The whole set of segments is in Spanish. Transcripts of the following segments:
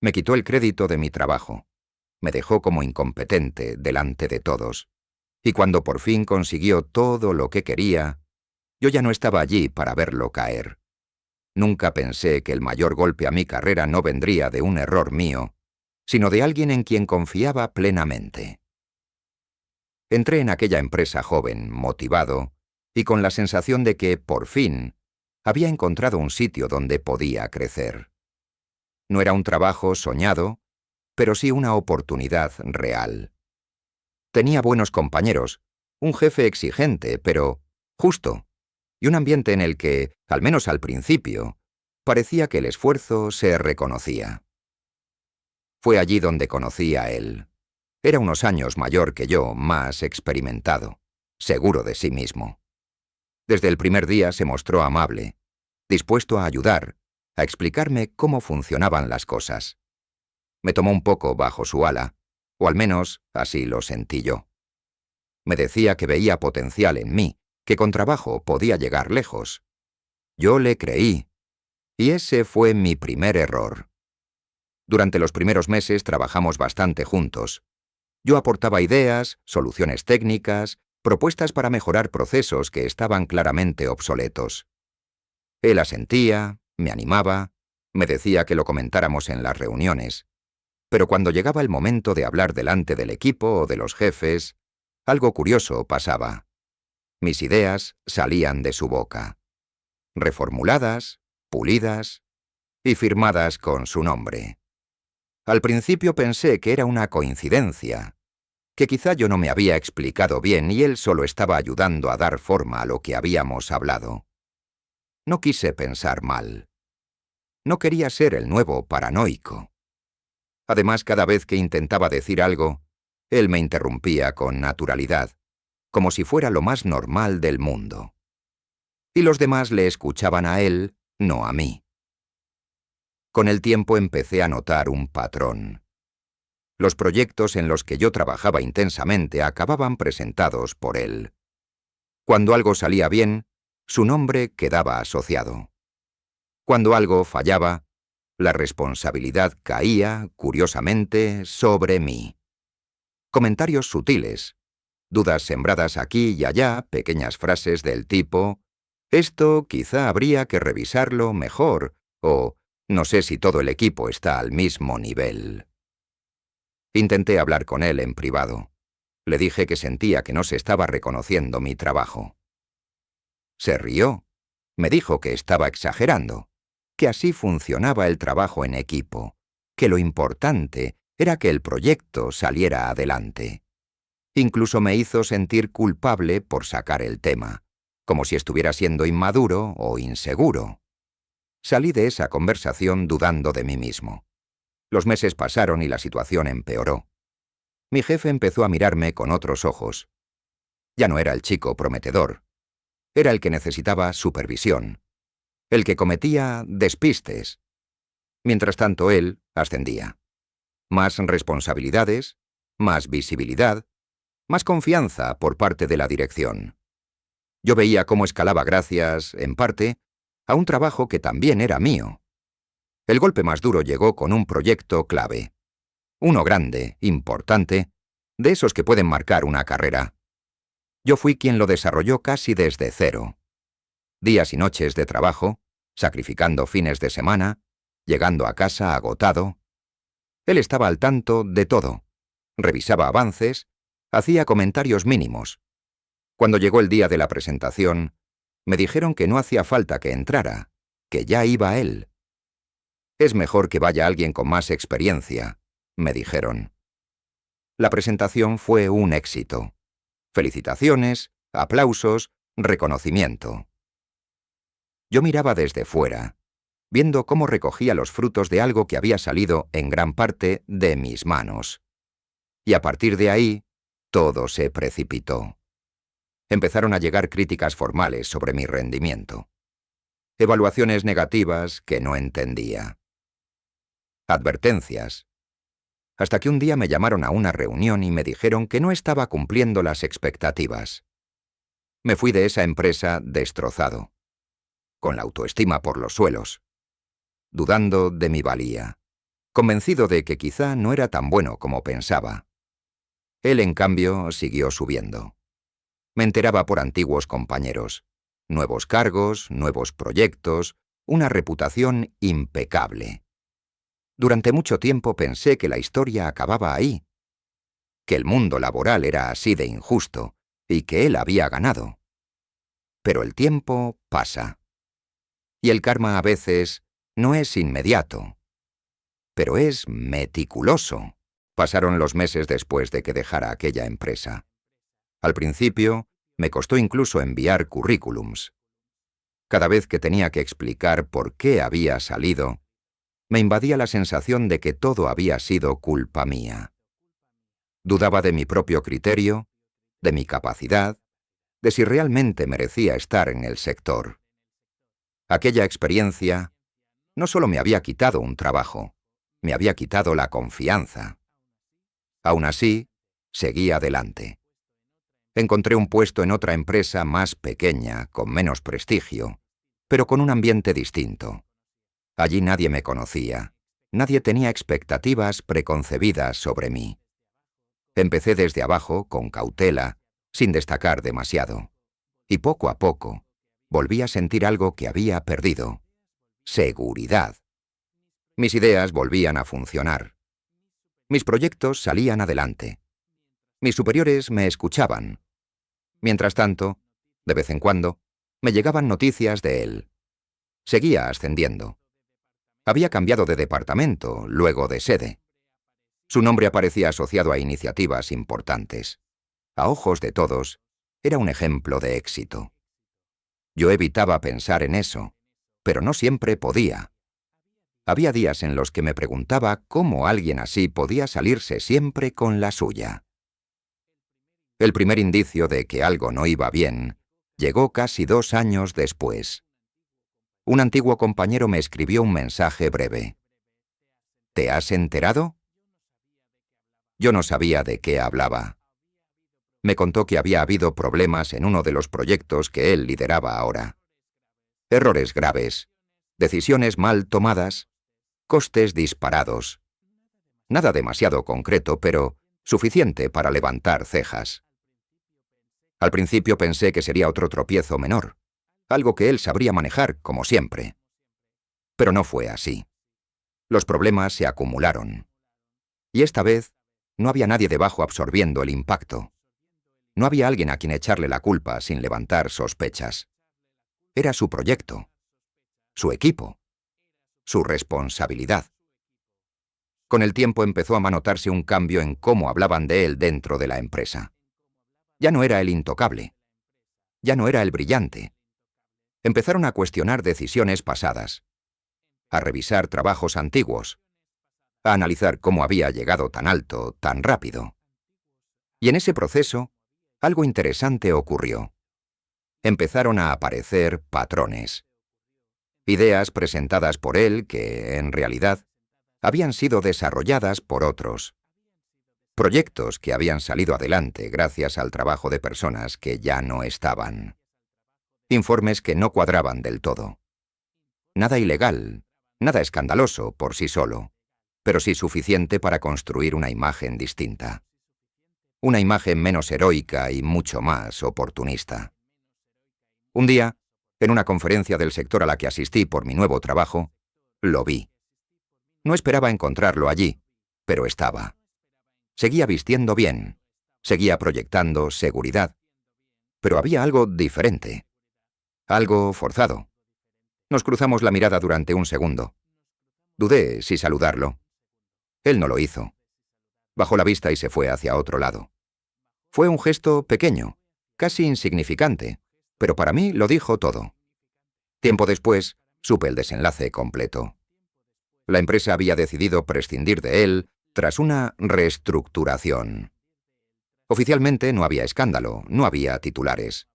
Me quitó el crédito de mi trabajo. Me dejó como incompetente delante de todos. Y cuando por fin consiguió todo lo que quería, yo ya no estaba allí para verlo caer. Nunca pensé que el mayor golpe a mi carrera no vendría de un error mío, sino de alguien en quien confiaba plenamente. Entré en aquella empresa joven, motivado, y con la sensación de que, por fin, había encontrado un sitio donde podía crecer. No era un trabajo soñado, pero sí una oportunidad real. Tenía buenos compañeros, un jefe exigente, pero justo, y un ambiente en el que, al menos al principio, parecía que el esfuerzo se reconocía. Fue allí donde conocí a él. Era unos años mayor que yo, más experimentado, seguro de sí mismo. Desde el primer día se mostró amable, dispuesto a ayudar, a explicarme cómo funcionaban las cosas. Me tomó un poco bajo su ala, o al menos así lo sentí yo. Me decía que veía potencial en mí, que con trabajo podía llegar lejos. Yo le creí, y ese fue mi primer error. Durante los primeros meses trabajamos bastante juntos. Yo aportaba ideas, soluciones técnicas, propuestas para mejorar procesos que estaban claramente obsoletos. Él asentía, me animaba, me decía que lo comentáramos en las reuniones. Pero cuando llegaba el momento de hablar delante del equipo o de los jefes, algo curioso pasaba. Mis ideas salían de su boca, reformuladas, pulidas y firmadas con su nombre. Al principio pensé que era una coincidencia, que quizá yo no me había explicado bien y él solo estaba ayudando a dar forma a lo que habíamos hablado. No quise pensar mal. No quería ser el nuevo paranoico. Además, cada vez que intentaba decir algo, él me interrumpía con naturalidad, como si fuera lo más normal del mundo. Y los demás le escuchaban a él, no a mí. Con el tiempo empecé a notar un patrón. Los proyectos en los que yo trabajaba intensamente acababan presentados por él. Cuando algo salía bien, su nombre quedaba asociado. Cuando algo fallaba, la responsabilidad caía, curiosamente, sobre mí. Comentarios sutiles, dudas sembradas aquí y allá, pequeñas frases del tipo «esto quizá habría que revisarlo mejor» o «no sé si todo el equipo está al mismo nivel». Intenté hablar con él en privado. Le dije que sentía que no se estaba reconociendo mi trabajo. Se rió. Me dijo que estaba exagerando, que así funcionaba el trabajo en equipo, que lo importante era que el proyecto saliera adelante. Incluso me hizo sentir culpable por sacar el tema, como si estuviera siendo inmaduro o inseguro. Salí de esa conversación dudando de mí mismo. Los meses pasaron y la situación empeoró. Mi jefe empezó a mirarme con otros ojos. Ya no era el chico prometedor. Era el que necesitaba supervisión, el que cometía despistes. Mientras tanto, él ascendía. Más responsabilidades, más visibilidad, más confianza por parte de la dirección. Yo veía cómo escalaba gracias, en parte, a un trabajo que también era mío. El golpe más duro llegó con un proyecto clave. Uno grande, importante, de esos que pueden marcar una carrera. Yo fui quien lo desarrolló casi desde cero. Días y noches de trabajo, sacrificando fines de semana, llegando a casa agotado. Él estaba al tanto de todo. Revisaba avances, hacía comentarios mínimos. Cuando llegó el día de la presentación, me dijeron que no hacía falta que entrara, que ya iba él. «Es mejor que vaya alguien con más experiencia», me dijeron. La presentación fue un éxito. Felicitaciones, aplausos, reconocimiento. Yo miraba desde fuera, viendo cómo recogía los frutos de algo que había salido en gran parte de mis manos. Y a partir de ahí, todo se precipitó. Empezaron a llegar críticas formales sobre mi rendimiento. Evaluaciones negativas que no entendía. Advertencias. Hasta que un día me llamaron a una reunión y me dijeron que no estaba cumpliendo las expectativas. Me fui de esa empresa destrozado, con la autoestima por los suelos, dudando de mi valía. convencido de que quizá no era tan bueno como pensaba. Él, en cambio, siguió subiendo. Me enteraba por antiguos compañeros. Nuevos cargos, nuevos proyectos, una reputación impecable. Durante mucho tiempo pensé que la historia acababa ahí, que el mundo laboral era así de injusto y que él había ganado. Pero el tiempo pasa. Y el karma a veces no es inmediato, pero es meticuloso. Pasaron los meses después de que dejara aquella empresa. Al principio, me costó incluso enviar currículums. Cada vez que tenía que explicar por qué había salido, me invadía la sensación de que todo había sido culpa mía. Dudaba de mi propio criterio, de mi capacidad, de si realmente merecía estar en el sector. Aquella experiencia no solo me había quitado un trabajo, me había quitado la confianza. Aún así, seguí adelante. Encontré un puesto en otra empresa más pequeña, con menos prestigio, pero con un ambiente distinto. Allí nadie me conocía, nadie tenía expectativas preconcebidas sobre mí. Empecé desde abajo, con cautela, sin destacar demasiado. Y poco a poco, volví a sentir algo que había perdido: seguridad. Mis ideas volvían a funcionar. Mis proyectos salían adelante. Mis superiores me escuchaban. Mientras tanto, de vez en cuando, me llegaban noticias de él. Seguía ascendiendo. Había cambiado de departamento, luego de sede. Su nombre aparecía asociado a iniciativas importantes. A ojos de todos, era un ejemplo de éxito. Yo evitaba pensar en eso, pero no siempre podía. Había días en los que me preguntaba cómo alguien así podía salirse siempre con la suya. El primer indicio de que algo no iba bien llegó casi 2 años después. Un antiguo compañero me escribió un mensaje breve. ¿Te has enterado? Yo no sabía de qué hablaba. Me contó que había habido problemas en uno de los proyectos que él lideraba ahora. Errores graves, decisiones mal tomadas, costes disparados. Nada demasiado concreto, pero suficiente para levantar cejas. Al principio pensé que sería otro tropiezo menor, algo que él sabría manejar, como siempre. Pero no fue así. Los problemas se acumularon. Y esta vez, no había nadie debajo absorbiendo el impacto. No había alguien a quien echarle la culpa sin levantar sospechas. Era su proyecto, su equipo, su responsabilidad. Con el tiempo empezó a notarse un cambio en cómo hablaban de él dentro de la empresa. Ya no era el intocable. Ya no era el brillante. Empezaron a cuestionar decisiones pasadas, a revisar trabajos antiguos, a analizar cómo había llegado tan alto, tan rápido. Y en ese proceso, algo interesante ocurrió. Empezaron a aparecer patrones. Ideas presentadas por él que, en realidad, habían sido desarrolladas por otros. Proyectos que habían salido adelante gracias al trabajo de personas que ya no estaban. Informes que no cuadraban del todo. Nada ilegal, nada escandaloso por sí solo, pero sí suficiente para construir una imagen distinta. Una imagen menos heroica y mucho más oportunista. Un día, en una conferencia del sector a la que asistí por mi nuevo trabajo, lo vi. No esperaba encontrarlo allí, pero estaba. Seguía vistiendo bien, seguía proyectando seguridad, pero había algo diferente, algo forzado. Nos cruzamos la mirada durante un segundo. Dudé si saludarlo. Él no lo hizo. Bajó la vista y se fue hacia otro lado. Fue un gesto pequeño, casi insignificante, pero para mí lo dijo todo. Tiempo después, supe el desenlace completo. La empresa había decidido prescindir de él tras una reestructuración. Oficialmente no había escándalo, no había titulares.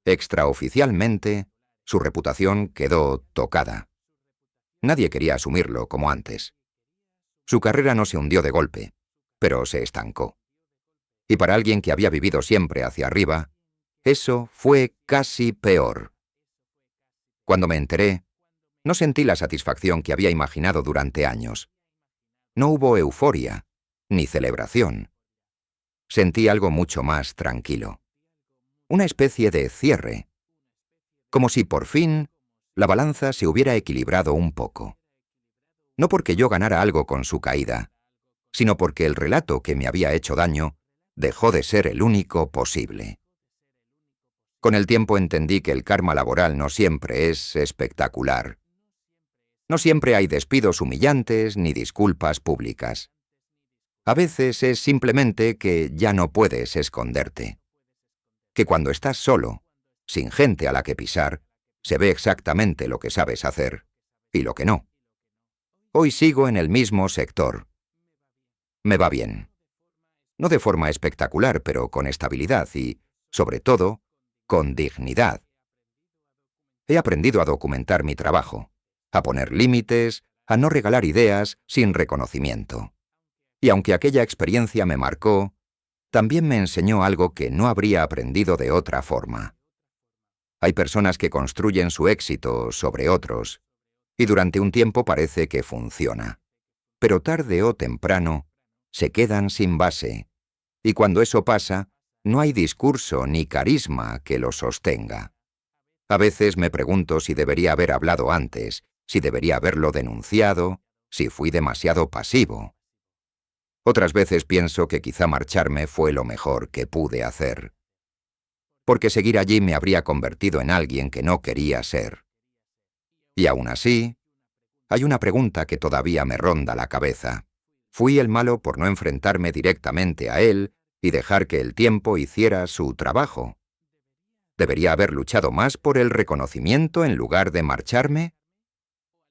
Extraoficialmente, su reputación quedó tocada. Nadie quería asumirlo como antes. Su carrera no se hundió de golpe, pero se estancó. Y para alguien que había vivido siempre hacia arriba, eso fue casi peor. Cuando me enteré, no sentí la satisfacción que había imaginado durante años. No hubo euforia, ni celebración. Sentí algo mucho más tranquilo. Una especie de cierre. Como si por fin la balanza se hubiera equilibrado un poco. No porque yo ganara algo con su caída, sino porque el relato que me había hecho daño dejó de ser el único posible. Con el tiempo entendí que el karma laboral no siempre es espectacular. No siempre hay despidos humillantes ni disculpas públicas. A veces es simplemente que ya no puedes esconderte. Que cuando estás solo, sin gente a la que pisar, se ve exactamente lo que sabes hacer y lo que no. Hoy sigo en el mismo sector. Me va bien. No de forma espectacular, pero con estabilidad y, sobre todo, con dignidad. He aprendido a documentar mi trabajo, a poner límites, a no regalar ideas sin reconocimiento. Y aunque aquella experiencia me marcó, también me enseñó algo que no habría aprendido de otra forma. Hay personas que construyen su éxito sobre otros, y durante un tiempo parece que funciona. Pero tarde o temprano, se quedan sin base, y cuando eso pasa, no hay discurso ni carisma que lo sostenga. A veces me pregunto si debería haber hablado antes, si debería haberlo denunciado, si fui demasiado pasivo. Otras veces pienso que quizá marcharme fue lo mejor que pude hacer. Porque seguir allí me habría convertido en alguien que no quería ser. Y aún así, hay una pregunta que todavía me ronda la cabeza. ¿Fui el malo por no enfrentarme directamente a él y dejar que el tiempo hiciera su trabajo? ¿Debería haber luchado más por el reconocimiento en lugar de marcharme?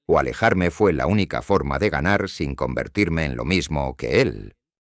¿O alejarme fue la única forma de ganar sin convertirme en lo mismo que él?